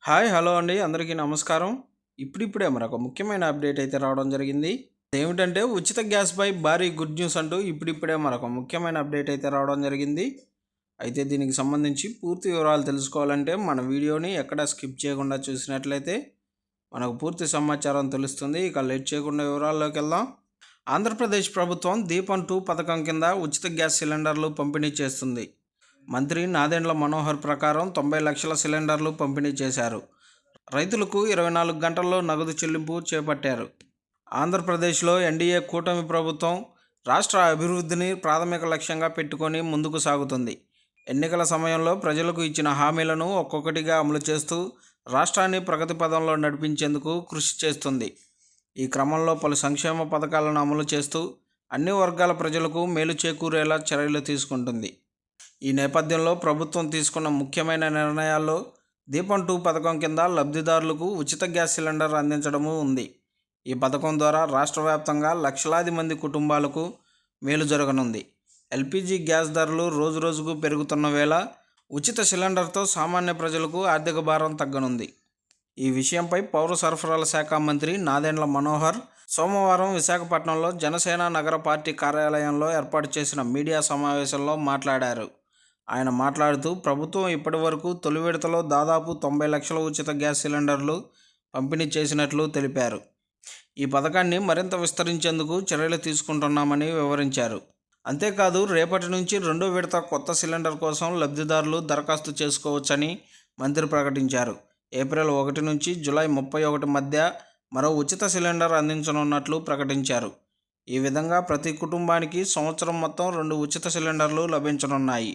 Hello అండి. అందరికీ నమస్కారం. ఇప్పుడిప్పుడే మరొక ముఖ్యమైన అప్డేట్ అయితే రావడం జరిగింది. అదేమిటంటే ఉచిత గ్యాస్‌పై భారీ గుడ్ న్యూస్ అంటూ ఇప్పుడిప్పుడే మరొక ముఖ్యమైన అప్డేట్ అయితే రావడం జరిగింది. అయితే దీనికి సంబంధించి పూర్తి వివరాలు తెలుసుకోవాలంటే మన వీడియోని ఎక్కడ స్కిప్ చేయకుండా చూసినట్లయితే మనకు పూర్తి సమాచారం తెలుస్తుంది. ఇక లేట్ చేయకుండా వివరాల్లోకి వెళ్దాం. ఆంధ్రప్రదేశ్ ప్రభుత్వం దీపం 2 పథకం కింద ఉచిత గ్యాస్ సిలిండర్లు పంపిణీ చేస్తుంది. మంత్రి నాదెండ్ల మనోహర్ ప్రకారం 90 లక్షల సిలిండర్లు పంపిణీ చేశారు. రైతులకు 24 గంటల్లో నగదు చెల్లింపు చేపట్టారు. ఆంధ్రప్రదేశ్లో ఎన్డీఏ కూటమి ప్రభుత్వం రాష్ట్ర అభివృద్ధిని ప్రాథమిక లక్ష్యంగా పెట్టుకొని ముందుకు సాగుతుంది. ఎన్నికల సమయంలో ప్రజలకు ఇచ్చిన హామీలను ఒక్కొక్కటిగా అమలు చేస్తూ రాష్ట్రాన్ని ప్రగతి పథంలో నడిపించేందుకు కృషి చేస్తుంది. ఈ క్రమంలో పలు సంక్షేమ పథకాలను అమలు చేస్తూ అన్ని వర్గాల ప్రజలకు మేలు చేకూరేలా చర్యలు తీసుకుంటుంది. ఈ నేపథ్యంలో ప్రభుత్వం తీసుకున్న ముఖ్యమైన నిర్ణయాల్లో దీపం 2 పథకం కింద లబ్ధిదారులకు ఉచిత గ్యాస్ సిలిండర్ అందించడము ఉంది. ఈ పథకం ద్వారా రాష్ట్ర వ్యాప్తంగా లక్షలాది మంది కుటుంబాలకు మేలు జరగనుంది. ఎల్పీజీ గ్యాస్ ధరలు రోజురోజుకు పెరుగుతున్న వేళ ఉచిత సిలిండర్తో సామాన్య ప్రజలకు ఆర్థిక భారం తగ్గనుంది. ఈ విషయంపై పౌర సరఫరాల శాఖ మంత్రి నాదెండ్ల మనోహర్ సోమవారం విశాఖపట్నంలో జనసేన నగర పార్టీ కార్యాలయంలో ఏర్పాటు చేసిన మీడియా సమావేశంలో మాట్లాడారు. ఆయన మాట్లాడుతూ ప్రభుత్వం ఇప్పటి వరకు తొలి విడతలో దాదాపు 90 లక్షల ఉచిత గ్యాస్ సిలిండర్లు పంపిణీ చేసినట్లు తెలిపారు. ఈ పథకాన్ని మరింత విస్తరించేందుకు చర్యలు తీసుకుంటున్నామని వివరించారు. అంతేకాదు రేపటి నుంచి రెండో విడత కొత్త సిలిండర్ కోసం లబ్ధిదారులు దరఖాస్తు చేసుకోవచ్చని మంత్రి ప్రకటించారు. ఏప్రిల్ 1 నుంచి జూలై 31 మధ్య మరో ఉచిత సిలిండర్ అందించనున్నట్లు ప్రకటించారు. ఈ విధంగా ప్రతి కుటుంబానికి సంవత్సరం మొత్తం 2 ఉచిత సిలిండర్లు లభించనున్నాయి.